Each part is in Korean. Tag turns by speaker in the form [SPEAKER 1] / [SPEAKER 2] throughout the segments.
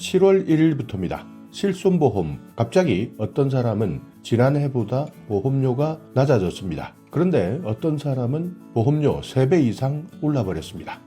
[SPEAKER 1] 7월 1일부터입니다. 실손보험, 갑자기 어떤 사람은 지난해보다 보험료가 낮아졌습니다. 그런데 어떤 사람은 보험료 3배 이상 올라버렸습니다.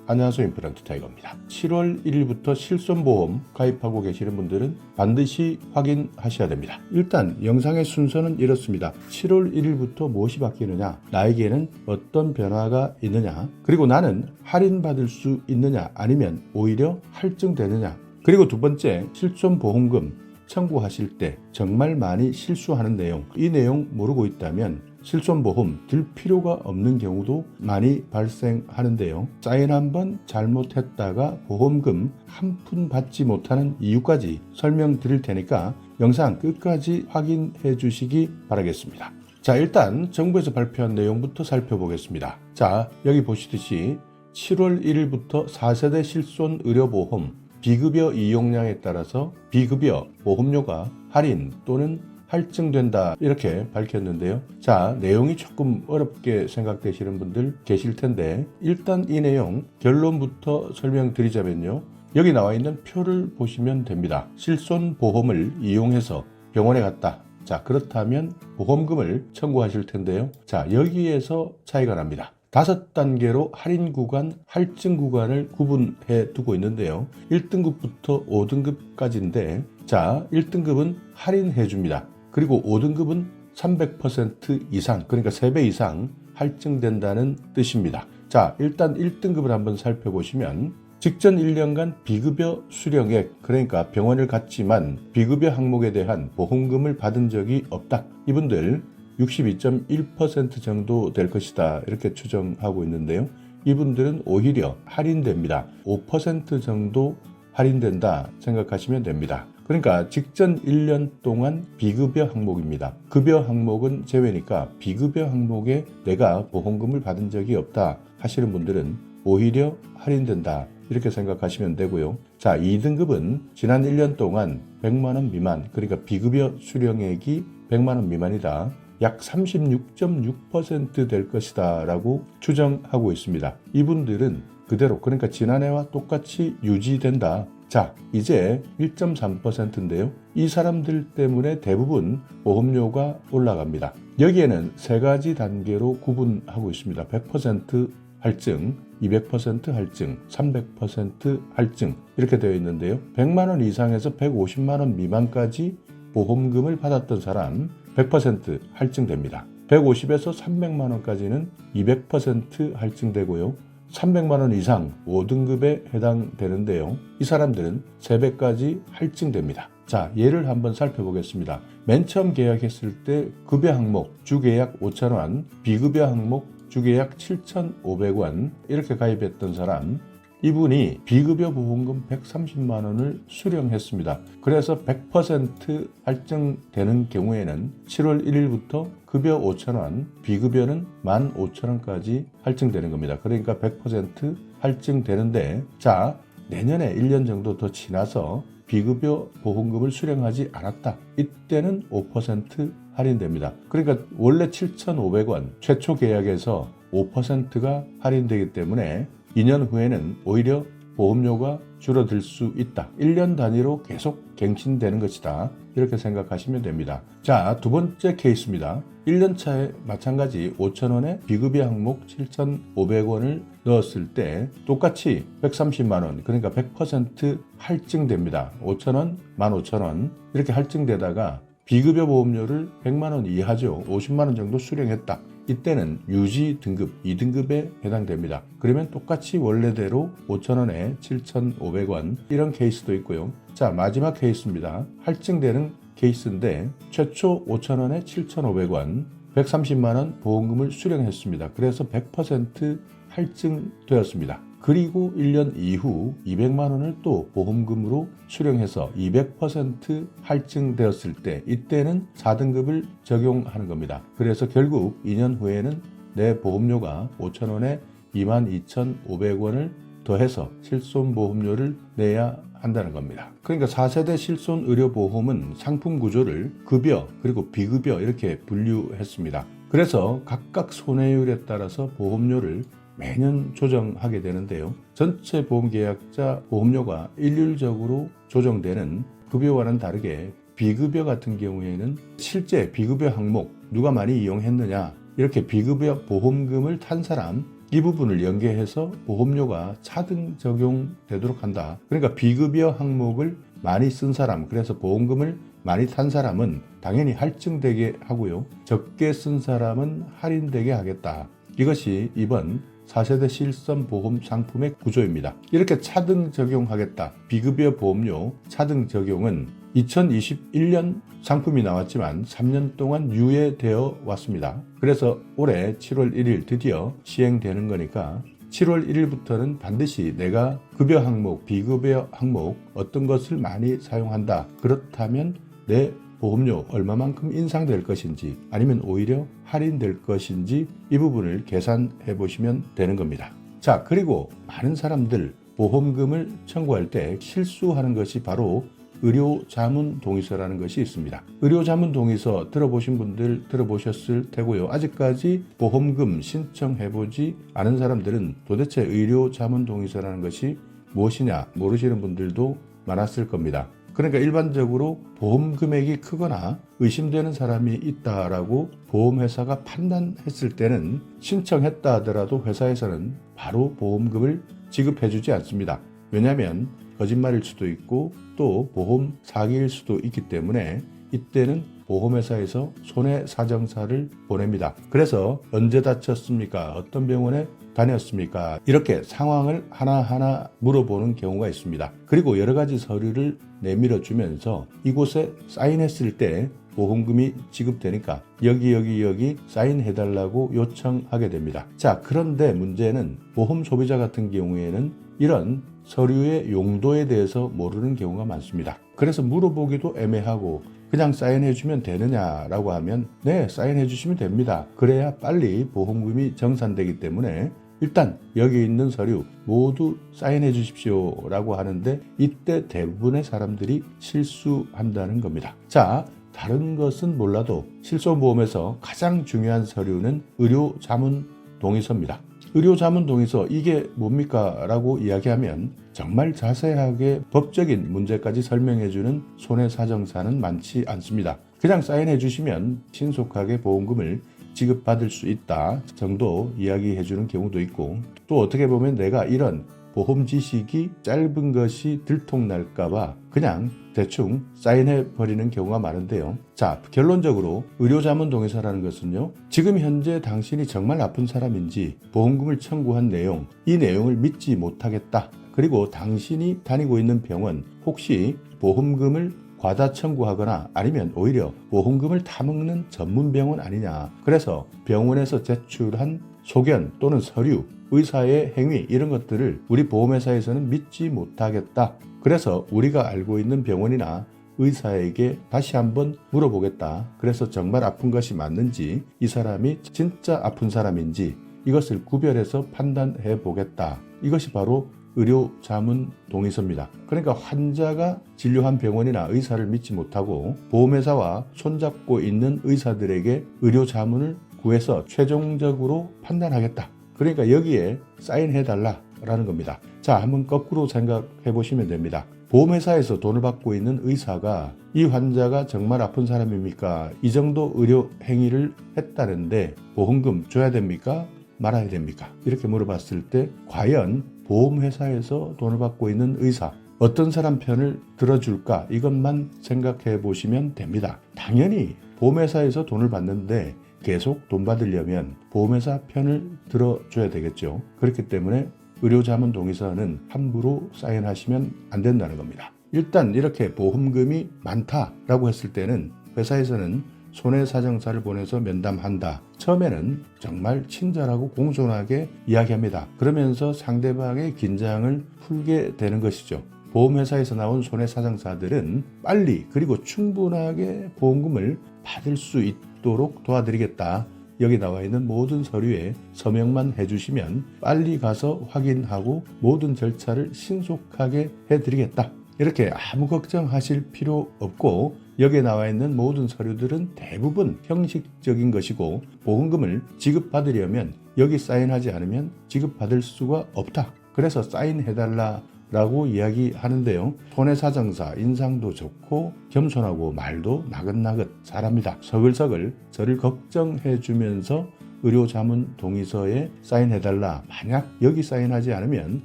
[SPEAKER 1] 안녕하세요, 임플란트 타이거입니다. 7월 1일부터 실손보험 가입하고 계시는 분들은 반드시 확인하셔야 됩니다. 일단 영상의 순서는 이렇습니다. 7월 1일부터 무엇이 바뀌느냐, 나에게는 어떤 변화가 있느냐, 그리고 나는 할인받을 수 있느냐 아니면 오히려 할증되느냐, 그리고 두 번째, 실손보험금 청구하실 때 정말 많이 실수하는 내용, 이 내용 모르고 있다면 실손보험 들 필요가 없는 경우도 많이 발생하는데요. 사인 한번 잘못했다가 보험금 한 푼 받지 못하는 이유까지 설명드릴 테니까 영상 끝까지 확인해 주시기 바라겠습니다. 자, 일단 정부에서 발표한 내용부터 살펴보겠습니다. 자, 여기 보시듯이 7월 1일부터 4세대 실손의료보험 비급여 이용량에 따라서 비급여 보험료가 할인 또는 할증된다, 이렇게 밝혔는데요. 자, 내용이 조금 어렵게 생각되시는 분들 계실 텐데 일단 이 내용 결론부터 설명드리자면요. 여기 나와 있는 표를 보시면 됩니다. 실손보험을 이용해서 병원에 갔다. 자, 그렇다면 보험금을 청구하실 텐데요. 자, 여기에서 차이가 납니다. 5단계로 할인 구간, 할증 구간을 구분해 두고 있는데요. 1등급부터 5등급까지인데, 자, 1등급은 할인해 줍니다. 그리고 5등급은 300% 이상, 그러니까 3배 이상 할증된다는 뜻입니다. 자, 일단 1등급을 한번 살펴보시면 직전 1년간 비급여 수령액, 그러니까 병원을 갔지만 비급여 항목에 대한 보험금을 받은 적이 없다. 이분들 62.1% 정도 될 것이다, 이렇게 추정하고 있는데요. 이분들은 오히려 할인됩니다. 5% 정도 할인된다 생각하시면 됩니다. 그러니까 직전 1년 동안 비급여 항목입니다. 급여 항목은 제외니까 비급여 항목에 내가 보험금을 받은 적이 없다 하시는 분들은 오히려 할인된다, 이렇게 생각하시면 되고요. 자, 2등급은 지난 1년 동안 100만 원 미만, 그러니까 비급여 수령액이 100만 원 미만이다. 약 36.6% 될 것이다 라고 추정하고 있습니다. 이분들은 그대로, 그러니까 지난해와 똑같이 유지된다. 자, 이제 1.3%인데요. 이 사람들 때문에 대부분 보험료가 올라갑니다. 여기에는 3가지 단계로 구분하고 있습니다. 100% 할증, 200% 할증, 300% 할증, 이렇게 되어 있는데요. 100만 원 이상에서 150만 원 미만까지 보험금을 받았던 사람 100% 할증됩니다. 150에서 300만 원까지는 200% 할증되고요. 300만 원 이상 5등급에 해당되는데요. 이 사람들은 3배까지 할증됩니다. 자, 예를 한번 살펴보겠습니다. 맨 처음 계약했을 때 급여 항목 주계약 5,000원, 비급여 항목 주계약 7,500원 이렇게 가입했던 사람, 이분이 비급여 보험금 130만 원을 수령했습니다. 그래서 100% 할증되는 경우에는 7월 1일부터 급여 5,000원, 비급여는 15,000원까지 할증되는 겁니다. 그러니까 100% 할증되는데, 자, 내년에 1년 정도 더 지나서 비급여 보험금을 수령하지 않았다. 이때는 5% 할인됩니다. 그러니까 원래 7,500원 최초 계약에서 5%가 할인되기 때문에 2년 후에는 오히려 보험료가 줄어들 수 있다. 1년 단위로 계속 갱신되는 것이다, 이렇게 생각하시면 됩니다. 자, 두 번째 케이스입니다. 1년 차에 마찬가지 5,000원에 비급여 항목 7,500원을 넣었을 때 똑같이 130만 원, 그러니까 100% 할증됩니다. 5,000원, 15,000원 이렇게 할증되다가 비급여 보험료를 100만 원 이하죠. 50만 원 정도 수령했다. 이때는 유지 등급 2등급에 해당됩니다. 그러면 똑같이 원래대로 5,000원에 7,500원 이런 케이스도 있고요. 자, 마지막 케이스입니다. 할증되는 케이스인데 최초 5,000원에 7,500원 130만 원 보험금을 수령했습니다. 그래서 100% 할증되었습니다. 그리고 1년 이후 200만 원을 또 보험금으로 수령해서 200% 할증되었을 때 이때는 4등급을 적용하는 겁니다. 그래서 결국 2년 후에는 내 보험료가 5,000원에 22,500원을 더해서 실손보험료를 내야 한다는 겁니다. 그러니까 4세대 실손의료보험은 상품 구조를 급여 그리고 비급여 이렇게 분류했습니다. 그래서 각각 손해율에 따라서 보험료를 매년 조정하게 되는데요. 전체 보험계약자 보험료가 일률적으로 조정되는 급여와는 다르게 비급여 같은 경우에는 실제 비급여 항목 누가 많이 이용했느냐 이렇게 비급여 보험금을 탄 사람 이 부분을 연계해서 보험료가 차등 적용되도록 한다. 그러니까 비급여 항목을 많이 쓴 사람, 그래서 보험금을 많이 탄 사람은 당연히 할증되게 하고요. 적게 쓴 사람은 할인되게 하겠다. 이것이 이번 4세대 실손 보험 상품의 구조입니다. 이렇게 차등 적용하겠다. 비급여 보험료 차등 적용은 2021년 상품이 나왔지만 3년 동안 유예되어 왔습니다. 그래서 올해 7월 1일 드디어 시행되는 거니까 7월 1일부터는 반드시 내가 급여 항목, 비급여 항목 어떤 것을 많이 사용한다. 그렇다면 내 보험료 얼마만큼 인상될 것인지 아니면 오히려 할인될 것인지 이 부분을 계산해 보시면 되는 겁니다. 자, 그리고 많은 사람들 보험금을 청구할 때 실수하는 것이 바로 의료자문동의서라는 것이 있습니다. 의료자문동의서 들어보신 분들 들어보셨을 테고요. 아직까지 보험금 신청해보지 않은 사람들은 도대체 의료자문동의서라는 것이 무엇이냐 모르시는 분들도 많았을 겁니다. 그러니까 일반적으로 보험 금액이 크거나 의심되는 사람이 있다라고 보험회사가 판단했을 때는 신청했다 하더라도 회사에서는 바로 보험금을 지급해주지 않습니다. 왜냐하면 거짓말일 수도 있고 또 보험 사기일 수도 있기 때문에 이때는 보험회사에서 손해사정사를 보냅니다. 그래서 언제 다쳤습니까? 어떤 병원에 다녔습니까? 이렇게 상황을 하나하나 물어보는 경우가 있습니다. 그리고 여러 가지 서류를 내밀어 주면서 이곳에 사인했을 때 보험금이 지급되니까 여기 사인해달라고 요청하게 됩니다. 자, 그런데 문제는 보험 소비자 같은 경우에는 이런 서류의 용도에 대해서 모르는 경우가 많습니다. 그래서 물어보기도 애매하고 그냥 사인해주면 되느냐라고 하면 네, 사인해주시면 됩니다. 그래야 빨리 보험금이 정산되기 때문에 일단 여기 있는 서류 모두 사인해 주십시오 라고 하는데 이때 대부분의 사람들이 실수한다는 겁니다. 자, 다른 것은 몰라도 실손보험에서 가장 중요한 서류는 의료자문동의서입니다. 의료자문동의서 이게 뭡니까? 라고 이야기하면 정말 자세하게 법적인 문제까지 설명해주는 손해사정사는 많지 않습니다. 그냥 사인해 주시면 신속하게 보험금을 지급받을 수 있다 정도 이야기해 주는 경우도 있고 또 어떻게 보면 내가 이런 보험 지식이 짧은 것이 들통날까봐 그냥 대충 사인해 버리는 경우가 많은데요. 자, 결론적으로 의료자문동의서라는 것은요, 지금 현재 당신이 정말 아픈 사람인지 보험금을 청구한 내용, 이 내용을 믿지 못하겠다. 그리고 당신이 다니고 있는 병원 혹시 보험금을 과다 청구하거나 아니면 오히려 보험금을 타먹는 전문병원 아니냐. 그래서 병원에서 제출한 소견 또는 서류, 의사의 행위 이런 것들을 우리 보험회사에서는 믿지 못하겠다. 그래서 우리가 알고 있는 병원이나 의사에게 다시 한번 물어보겠다. 그래서 정말 아픈 것이 맞는지 이 사람이 진짜 아픈 사람인지 이것을 구별해서 판단해 보겠다. 이것이 바로 의료자문동의서입니다. 그러니까 환자가 진료한 병원이나 의사를 믿지 못하고 보험회사와 손잡고 있는 의사들에게 의료자문을 구해서 최종적으로 판단하겠다. 그러니까 여기에 사인해달라라는 겁니다. 자, 한번 거꾸로 생각해 보시면 됩니다. 보험회사에서 돈을 받고 있는 의사가 이 환자가 정말 아픈 사람입니까? 이 정도 의료 행위를 했다는데 보험금 줘야 됩니까? 말아야 됩니까? 이렇게 물어봤을 때 과연 보험회사에서 돈을 받고 있는 의사 어떤 사람 편을 들어줄까? 이것만 생각해 보시면 됩니다. 당연히 보험회사에서 돈을 받는데 계속 돈 받으려면 보험회사 편을 들어줘야 되겠죠. 그렇기 때문에 의료자문동의서는 함부로 사인하시면 안 된다는 겁니다. 일단 이렇게 보험금이 많다라고 했을 때는 회사에서는 손해사정사를 보내서 면담한다. 처음에는 정말 친절하고 공손하게 이야기합니다. 그러면서 상대방의 긴장을 풀게 되는 것이죠. 보험회사에서 나온 손해사정사들은 빨리 그리고 충분하게 보험금을 받을 수 있도록 도와드리겠다. 여기 나와 있는 모든 서류에 서명만 해주시면 빨리 가서 확인하고 모든 절차를 신속하게 해드리겠다. 이렇게 아무 걱정하실 필요 없고 여기에 나와 있는 모든 서류들은 대부분 형식적인 것이고 보험금을 지급받으려면 여기 사인하지 않으면 지급받을 수가 없다. 그래서 사인해달라 라고 이야기하는데요. 손해사정사 인상도 좋고 겸손하고 말도 나긋나긋 잘합니다. 서글서글 저를 걱정해주면서 의료자문동의서에 사인해달라. 만약 여기 사인하지 않으면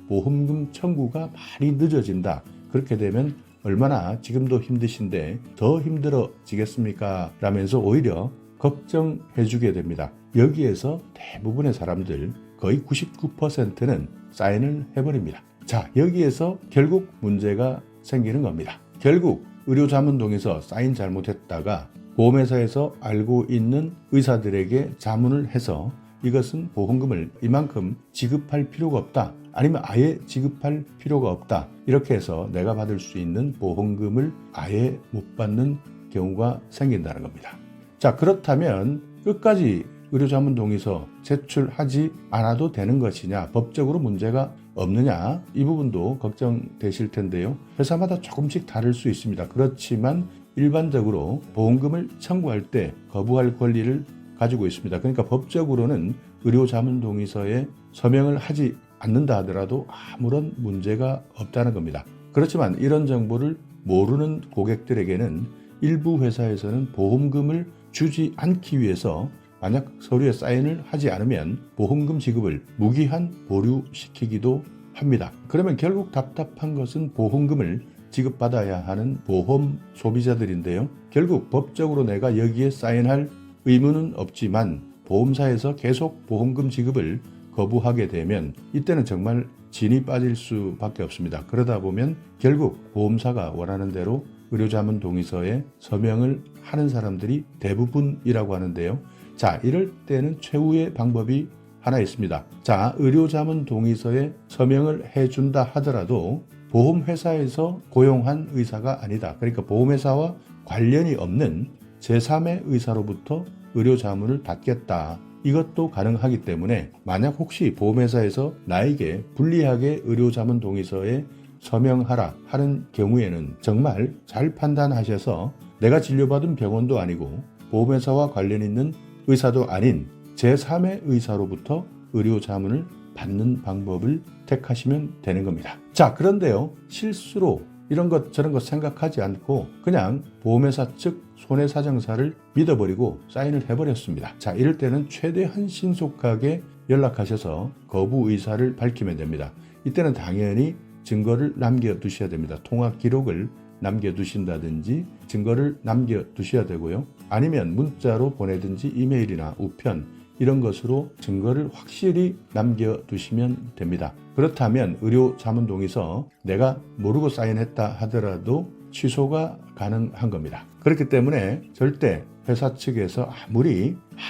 [SPEAKER 1] 보험금 청구가 많이 늦어진다. 그렇게 되면 얼마나 지금도 힘드신데 더 힘들어지겠습니까? 라면서 오히려 걱정해주게 됩니다. 여기에서 대부분의 사람들 거의 99%는 사인을 해버립니다. 자, 여기에서 결국 문제가 생기는 겁니다. 결국 의료자문동의서 사인 잘못했다가 보험회사에서 알고 있는 의사들에게 자문을 해서 이것은 보험금을 이만큼 지급할 필요가 없다. 아니면 아예 지급할 필요가 없다. 이렇게 해서 내가 받을 수 있는 보험금을 아예 못 받는 경우가 생긴다는 겁니다. 자, 그렇다면 끝까지 의료자문동의서 제출하지 않아도 되는 것이냐, 법적으로 문제가 없느냐, 이 부분도 걱정되실 텐데요. 회사마다 조금씩 다를 수 있습니다. 그렇지만 일반적으로 보험금을 청구할 때 거부할 권리를 가지고 있습니다. 그러니까 법적으로는 의료자문동의서에 서명을 하지 않는다 하더라도 아무런 문제가 없다는 겁니다. 그렇지만 이런 정보를 모르는 고객들에게는 일부 회사에서는 보험금을 주지 않기 위해서 만약 서류에 사인을 하지 않으면 보험금 지급을 무기한 보류시키기도 합니다. 그러면 결국 답답한 것은 보험금을 지급받아야 하는 보험 소비자들인데요. 결국 법적으로 내가 여기에 사인할 의무는 없지만 보험사에서 계속 보험금 지급을 거부하게 되면 이때는 정말 진이 빠질 수밖에 없습니다. 그러다 보면 결국 보험사가 원하는 대로 의료자문동의서에 서명을 하는 사람들이 대부분이라고 하는데요. 자, 이럴 때는 최후의 방법이 하나 있습니다. 자, 의료자문동의서에 서명을 해준다 하더라도 보험회사에서 고용한 의사가 아니다. 그러니까 보험회사와 관련이 없는 제3의 의사로부터 의료자문을 받겠다. 이것도 가능하기 때문에 만약 혹시 보험회사에서 나에게 불리하게 의료자문동의서에 서명하라 하는 경우에는 정말 잘 판단하셔서 내가 진료받은 병원도 아니고 보험회사와 관련 있는 의사도 아닌 제3의 의사로부터 의료자문을 받는 방법을 택하시면 되는 겁니다. 자, 그런데요, 실수로 이런 것 저런 것 생각하지 않고 그냥 보험회사 측 손해사정사를 믿어버리고 사인을 해버렸습니다. 자, 이럴 때는 최대한 신속하게 연락하셔서 거부 의사를 밝히면 됩니다. 이때는 당연히 증거를 남겨두셔야 됩니다. 통화 기록을 남겨두신다든지 증거를 남겨두셔야 되고요. 아니면 문자로 보내든지 이메일이나 우편 이런 것으로 증거를 확실히 남겨두시면 됩니다. 그렇다면 의료자문동의서 내가 모르고 사인했다 하더라도 취소가 가능한 겁니다. 그렇기 때문에 절대 회사 측에서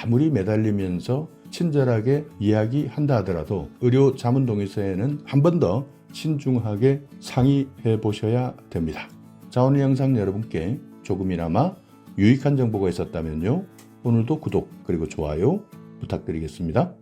[SPEAKER 1] 아무리 매달리면서 친절하게 이야기한다 하더라도 의료자문동의서에는 한 번 더 신중하게 상의해 보셔야 됩니다. 자, 오늘 영상 여러분께 조금이나마 유익한 정보가 있었다면요, 오늘도 구독 그리고 좋아요 부탁드리겠습니다.